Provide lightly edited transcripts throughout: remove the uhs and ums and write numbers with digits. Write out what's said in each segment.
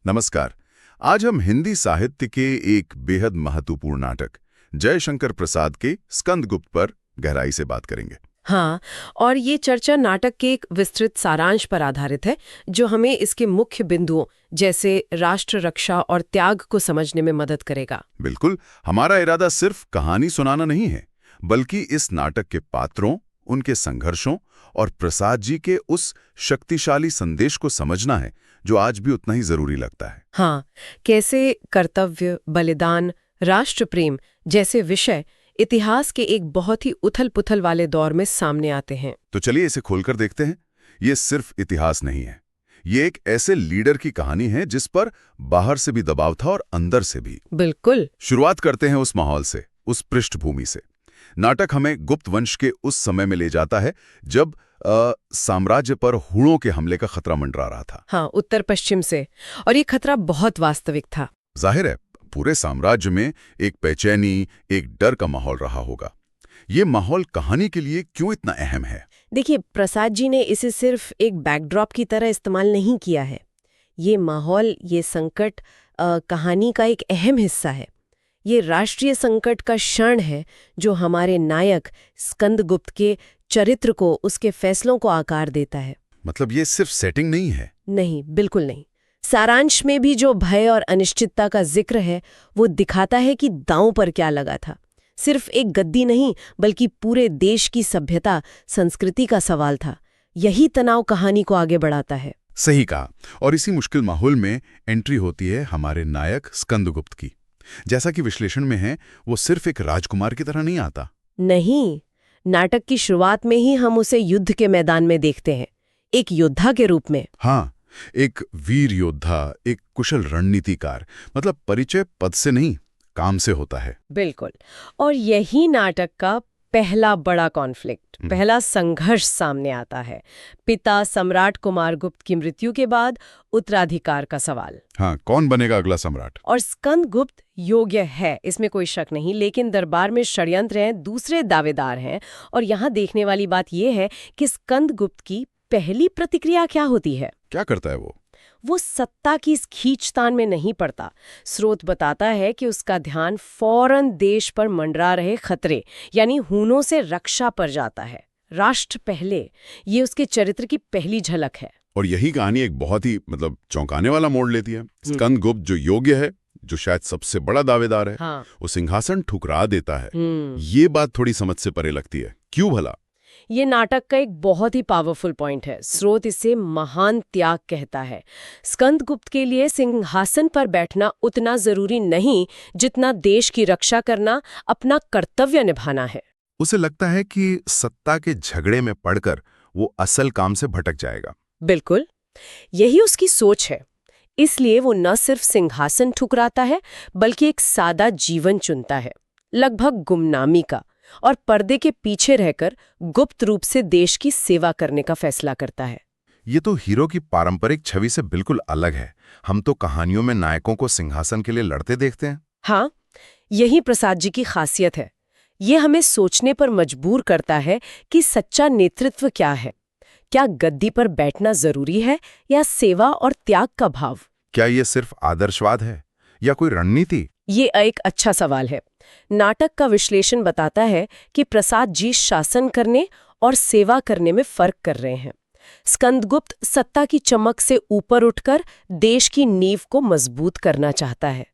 नमस्कार। आज हम हिंदी साहित्य के एक बेहद महत्वपूर्ण नाटक जयशंकर प्रसाद के स्कंदगुप्त पर गहराई से बात करेंगे। हाँ, और ये चर्चा नाटक के एक विस्तृत सारांश पर आधारित है जो हमें इसके मुख्य बिंदुओं जैसे राष्ट्र रक्षा और त्याग को समझने में मदद करेगा। बिल्कुल, हमारा इरादा सिर्फ कहानी सुनाना नहीं है, बल्कि इस नाटक के पात्रों, उनके संघर्षों और प्रसाद जी के उस शक्तिशाली संदेश को समझना है जो आज भी उतना ही जरूरी लगता है। हाँ, कैसे कर्तव्य, बलिदान, राष्ट्र प्रेम जैसे विषय इतिहास के एक बहुत ही उथल-पुथल वाले दौर में सामने आते हैं। तो चलिए इसे खोलकर देखते हैं। ये सिर्फ इतिहास नहीं है, ये एक ऐसे लीडर की कहानी है जिस पर बाहर से भी दबाव था और अंदर से भी। बिल्कुल। शुरुआत करते हैं उस माहौल से, उस पृष्ठभूमि से। नाटक हमें गुप्त वंश के उस समय में ले जाता है जब साम्राज्य पर हूणों के हमले का खतरा मंडरा रहा था। हाँ, उत्तर पश्चिम से, और ये खतरा बहुत वास्तविक था। जाहिर है पूरे साम्राज्य में एक बेचैनी, एक डर का माहौल रहा होगा। ये माहौल कहानी के लिए क्यों इतना अहम है? देखिए, प्रसाद जी ने इसे सिर्फ एक बैकड्रॉप की तरह इस्तेमाल नहीं किया है। ये माहौल, ये संकट कहानी का एक अहम हिस्सा है। ये राष्ट्रीय संकट का क्षण है जो हमारे नायक स्कंदगुप्त के चरित्र को, उसके फैसलों को आकार देता है। मतलब ये सिर्फ सेटिंग नहीं है? नहीं, बिल्कुल नहीं। सारांश में भी जो भय और अनिश्चितता का जिक्र है वो दिखाता है कि दांव पर क्या लगा था। सिर्फ एक गद्दी नहीं, बल्कि पूरे देश की सभ्यता, संस्कृति का सवाल था। यही तनाव कहानी को आगे बढ़ाता है। सही कहा। और इसी मुश्किल माहौल में एंट्री होती है हमारे नायक स्कंदगुप्त की। जैसा कि विश्लेषण में है, वो सिर्फ एक राजकुमार की तरह नहीं आता। नहीं, नाटक की शुरुआत में ही हम उसे युद्ध के मैदान में देखते हैं, एक योद्धा के रूप में। हाँ, एक वीर योद्धा, एक कुशल रणनीतिकार। मतलब परिचय पद से नहीं, काम से होता है। बिल्कुल। और यही नाटक का पहला बड़ा कॉन्फ्लिक्ट, पहला संघर्ष सामने आता है। पिता सम्राट कुमारगुप्त की मृत्यु के बाद उत्तराधिकार का सवाल। हाँ, कौन बनेगा अगला सम्राट? और स्कंदगुप्त योग्य है, इसमें कोई शक नहीं, लेकिन दरबार में षड्यंत्र हैं, दूसरे दावेदार हैं। और यहाँ देखने वाली बात यह है कि स्कंदगुप्त की पहली प्रतिक्रिया क्या होती है। क्या करता है वो सत्ता की इस खींचतान में नहीं पड़ता। स्रोत बताता है कि उसका ध्यान फौरन देश पर मंडरा रहे खतरे, यानी हूणों से रक्षा पर जाता है। राष्ट्र पहले, ये उसके चरित्र की पहली झलक है। और यही कहानी एक बहुत ही चौंकाने वाला मोड़ लेती है। स्कंदगुप्त जो योग्य है, जो शायद सबसे बड़ा दावेदार है, हाँ। वो सिंहासन ठुकरा देता है। ये बात थोड़ी समझ से परे लगती है। क्यों भला? ये नाटक का एक बहुत ही पावरफुल पॉइंट है। स्रोत इसे महान त्याग कहता है। स्कंदगुप्त के लिए सिंहासन पर बैठना उतना जरूरी नहीं जितना देश की रक्षा करना, अपना कर्तव्य निभाना है। उसे लगता है कि सत्ता के झगड़े में पड़कर वो असल काम से भटक जाएगा। बिल्कुल, यही उसकी सोच है। इसलिए वो न सिर्फ सिंहासन ठुकराता है, बल्कि एक सादा जीवन चुनता है, लगभग गुमनामी का, और पर्दे के पीछे रहकर गुप्त रूप से देश की सेवा करने का फैसला करता है। ये तो हीरो की पारंपरिक छवि से बिल्कुल अलग है। हम तो कहानियों में नायकों को सिंहासन के लिए लड़ते देखते हैं। हाँ, यही प्रसाद जी की खासियत है। ये हमें सोचने पर मजबूर करता है कि सच्चा नेतृत्व क्या है। क्या गद्दी पर बैठना जरूरी है या सेवा और त्याग का भाव? क्या ये सिर्फ आदर्शवाद है या कोई रणनीति? ये एक अच्छा सवाल है। नाटक का विश्लेषण बताता है कि प्रसाद जी शासन करने और सेवा करने में फर्क कर रहे हैं। स्कंदगुप्त सत्ता की चमक से ऊपर उठकर देश की नींव को मजबूत करना चाहता है।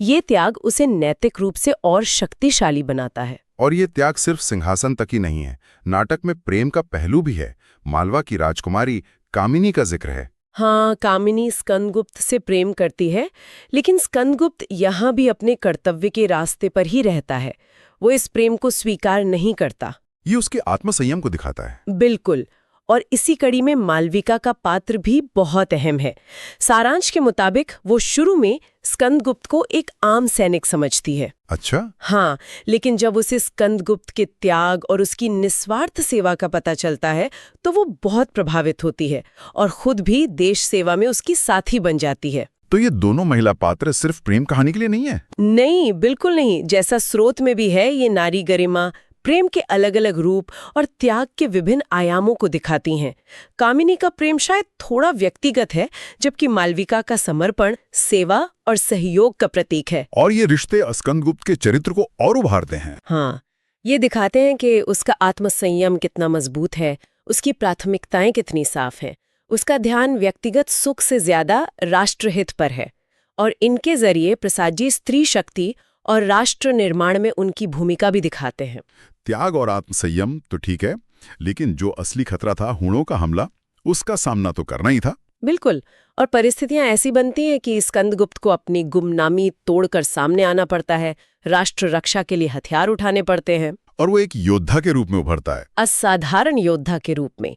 ये त्याग उसे नैतिक रूप से और शक्तिशाली बनाता है। और ये त्याग सिर्फ सिंहासन तक ही नहीं है। नाटक में प्रेम का पहलू भी है। मालवा की राजकुमारी कामिनी का जिक्र है। हाँ, कामिनी स्कंदगुप्त से प्रेम करती है, लेकिन स्कंदगुप्त यहाँ भी अपने कर्तव्य के रास्ते पर ही रहता है। वो इस प्रेम को स्वीकार नहीं करता। ये उसके आत्मसंयम को दिखाता है। बिल्कुल। और इसी कड़ी में मालविका का पात्र भी बहुत अहम है। सारांश के मुताबिक वो शुरू में स्कंदगुप्त को एक आम सैनिक समझती है। अच्छा? हाँ, लेकिन जब उसे स्कंदगुप्त के त्याग और उसकी निस्वार्थ सेवा का पता चलता है तो वो बहुत प्रभावित होती है और खुद भी देश सेवा में उसकी साथी बन जाती है। तो ये दोनों महिला पात्र सिर्फ प्रेम कहानी के लिए नहीं है? नहीं, बिल्कुल नहीं। जैसा स्रोत में भी है, ये नारी गरिमा, प्रेम के अलग अलग रूप और त्याग के विभिन्न आयामों को दिखाती हैं। कामिनी का प्रेम शायद थोड़ा व्यक्तिगत है, जबकि मालविका का समर्पण सेवा और सहयोग का प्रतीक है। और ये रिश्ते स्कंदगुप्त के चरित्र को और उभारते हैं। हाँ, ये दिखाते हैं कि उसका आत्मसंयम कितना मजबूत है, उसकी प्राथमिकताएं कितनी साफ हैं, उसका ध्यान व्यक्तिगत सुख से ज्यादा राष्ट्रहित पर है। और इनके जरिए प्रसाद जी स्त्री शक्ति और राष्ट्र निर्माण में उनकी भूमिका भी दिखाते हैं। त्याग और आत्मसंयम तो ठीक है, लेकिन जो असली खतरा था, हूणों का हमला, उसका सामना तो करना ही था। बिल्कुल, और परिस्थितियां ऐसी बनती हैं कि स्कंदगुप्त को अपनी गुमनामी तोड़कर सामने आना पड़ता है, राष्ट्र रक्षा के लिए हथियार उठाने पड़ते हैं। और वो एक योद्धा के रूप में उभरता है। असाधारण योद्धा के रूप में।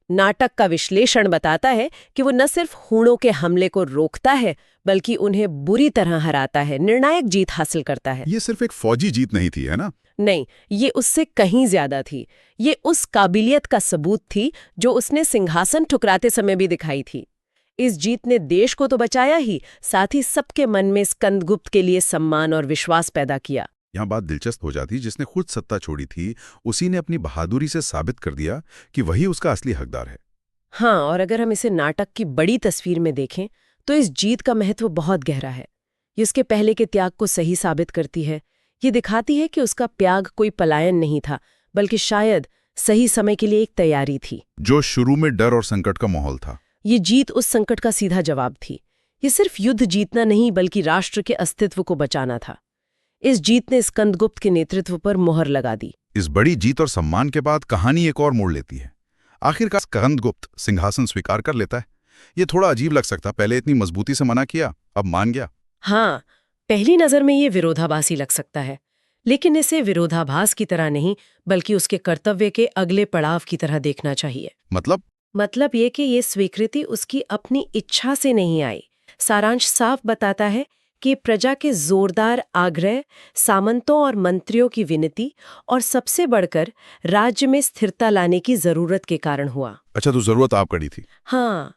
नाटक का विश्लेषण बताता है कि वो न सिर्फ हूणों के हमले को रोकता है, बल्कि उन्हें बुरी तरह हराता है, निर्णायक जीत हासिल करता है। ये सिर्फ एक फौजी जीत नहीं थी, है ना? नहीं, ये उससे कहीं ज्यादा थी। ये उस काबिलियत का सबूत थी जो उसने सिंहासन ठुकराते समय भी दिखाई थी। इस जीत ने देश को तो बचाया ही, साथ ही सबके मन में स्कंदगुप्त के लिए सम्मान और विश्वास पैदा किया। यहाँ बात दिलचस्प हो जाती, जिसने खुद सत्ता छोड़ी थी, उसी ने अपनी बहादुरी से साबित कर दिया कि वही उसका असली हकदार है। हाँ, और अगर हम इसे नाटक की बड़ी तस्वीर में देखें तो इस जीत का महत्व बहुत गहरा है। ये उसके पहले के त्याग को सही साबित करती है। ये दिखाती है कि उसका त्याग कोई पलायन नहीं था, बल्कि शायद सही समय के लिए एक तैयारी थी। जो शुरू में डर और संकट का माहौल था। ये जीत उस संकट का सीधा जवाब थी। ये सिर्फ युद्ध जीतना नहीं, बल्कि राष्ट्र के अस्तित्व को बचाना था। इस जीत ने स्कंदगुप्त के नेतृत्व पर मोहर लगा दी। इस बड़ी जीत और सम्मान के बाद कहानी एक और मोड़ लेती है। आखिरकार स्कंदगुप्त सिंहासन स्वीकार कर लेता है। ये थोड़ा अजीब लग सकता, पहले इतनी मजबूती से मना किया, अब मान गया। हाँ, पहली नजर में ये विरोधाभासी लग सकता है, लेकिन इसे विरोधाभास की तरह नहीं, बल्कि उसके कर्तव्य के अगले पड़ाव की तरह देखना चाहिए। मतलब ये कि ये स्वीकृति उसकी अपनी इच्छा से नहीं आई। सारांश साफ बताता है कि प्रजा के जोरदार आग्रह, सामंतों और मंत्रियों की विनती और सबसे बढ़कर राज्य में स्थिरता लाने की जरूरत के कारण हुआ। अच्छा, तो जरूरत आप कड़ी थी। हाँ,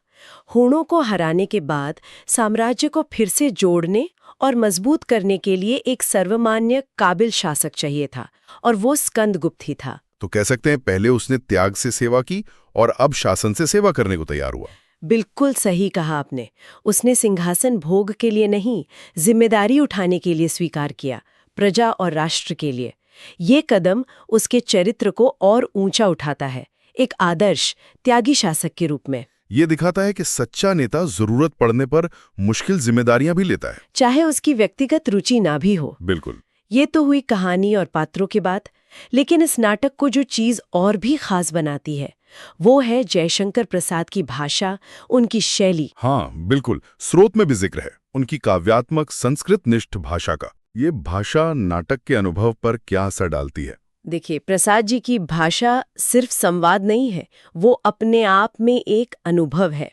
हूणों को हराने के बाद साम्राज्य को फिर से जोड़ने और मजबूत करने के लिए एक सर्वमान्य काबिल शासक चाहिए था, और वो स्कंदगुप्त ही था। तो कह सकते हैं पहले उसने त्याग से सेवा की और अब शासन से सेवा करने को तैयार हुआ। बिल्कुल सही कहा आपने। उसने सिंहासन भोग के लिए नहीं, जिम्मेदारी उठाने के लिए स्वीकार किया, प्रजा और राष्ट्र के लिए। ये कदम उसके चरित्र को और ऊंचा उठाता है, एक आदर्श त्यागी शासक के रूप में। ये दिखाता है कि सच्चा नेता जरूरत पड़ने पर मुश्किल जिम्मेदारियां भी लेता है, चाहे उसकी व्यक्तिगत रुचि ना भी हो। बिल्कुल। ये तो हुई कहानी और पात्रों की बात, लेकिन इस नाटक को जो चीज और भी खास बनाती है, वो है जयशंकर प्रसाद की भाषा, उनकी शैली। हाँ, बिल्कुल। स्रोत में भी जिक्र है उनकी काव्यात्मक संस्कृत निष्ठ भाषा का। ये भाषा नाटक के अनुभव पर क्या असर डालती है? देखिए, प्रसाद जी की भाषा सिर्फ संवाद नहीं है, वो अपने आप में एक अनुभव है।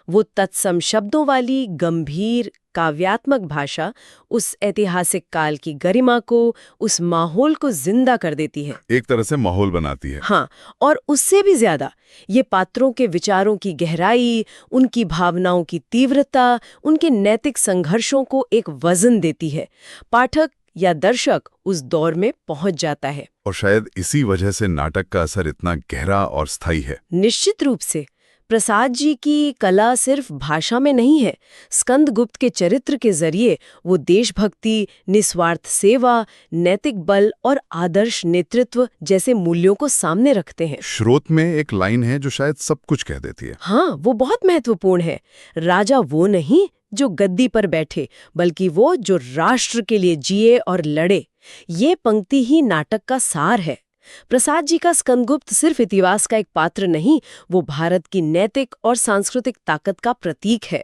वो तत्सम शब्दों वाली गंभीर काव्यात्मक भाषा उस ऐतिहासिक काल की गरिमा को, उस माहौल को जिंदा कर देती है, एक तरह से माहौल बनाती है। हाँ, और उससे भी ज्यादा ये पात्रों के विचारों की गहराई, उनकी भावनाओं की तीव्रता, उनके नैतिक संघर्षों को एक वजन देती है। पाठक या दर्शक उस दौर में पहुंच जाता है। और शायद इसी वजह से नाटक का असर इतना गहरा और स्थायी है। निश्चित रूप से प्रसाद जी की कला सिर्फ भाषा में नहीं है। स्कंदगुप्त के चरित्र के जरिए वो देशभक्ति, निस्वार्थ सेवा, नैतिक बल और आदर्श नेतृत्व जैसे मूल्यों को सामने रखते हैं। स्रोत में एक लाइन है जो शायद सब कुछ कह देती है। हाँ, वो बहुत महत्वपूर्ण है। राजा वो नहीं जो गद्दी पर बैठे, बल्कि वो जो राष्ट्र के लिए जिए और लड़े। ये पंक्ति ही नाटक का सार है। प्रसाद जी का स्कंदगुप्त सिर्फ इतिहास का एक पात्र नहीं, वो भारत की नैतिक और सांस्कृतिक ताकत का प्रतीक है।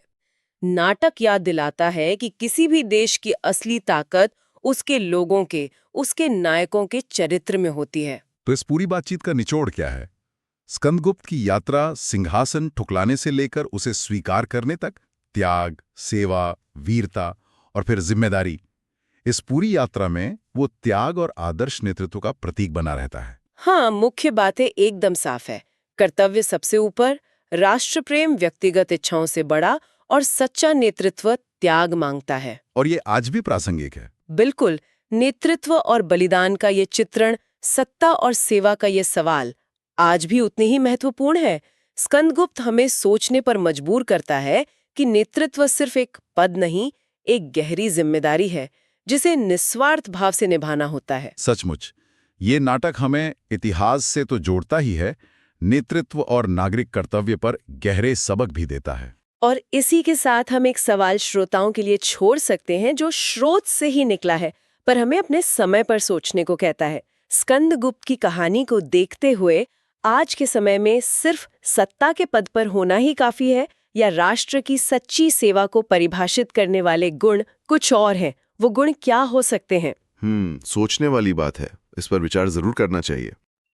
नाटक याद दिलाता है कि किसी भी देश की असली ताकत उसके लोगों के, उसके नायकों के चरित्र में होती है। तो इस पूरी बातचीत का निचोड़ क्या है? स्कंदगुप्त की यात्रा सिंहासन ठुकलाने से लेकर उसे स्वीकार करने तक, त्याग, सेवा, वीरता और फिर जिम्मेदारी, इस पूरी यात्रा में वो त्याग और आदर्श नेतृत्व का प्रतीक बना रहता है। हाँ, मुख्य बातें एकदम साफ है। कर्तव्य सबसे ऊपर, राष्ट्र प्रेम व्यक्तिगत इच्छाओं से बड़ा, और सच्चा नेतृत्व त्याग मांगता है। और ये आज भी प्रासंगिक है। बिल्कुल, नेतृत्व और बलिदान का ये चित्रण सत्ता और सेवा का ये सवाल आज भी उतने ही महत्वपूर्ण है। स्कंदगुप्त हमें सोचने पर मजबूर करता है कि नेतृत्व सिर्फ एक पद नहीं, एक गहरी जिम्मेदारी है जिसे निस्वार्थ भाव से निभाना होता है। सचमुच ये नाटक हमें इतिहास से तो जोड़ता ही है, नेतृत्व और नागरिक कर्तव्य पर गहरे सबक भी देता है। और इसी के साथ हम एक सवाल श्रोताओं के लिए छोड़ सकते हैं जो स्रोत से ही निकला है पर हमें अपने समय पर सोचने को कहता है। स्कंदगुप्त की कहानी को देखते हुए आज के समय में सिर्फ सत्ता के पद पर होना ही काफी है या राष्ट्र की सच्ची सेवा को परिभाषित करने वाले गुण कुछ और हैं? वो गुण क्या हो सकते हैं? सोचने वाली बात है। इस पर विचार जरूर करना चाहिए।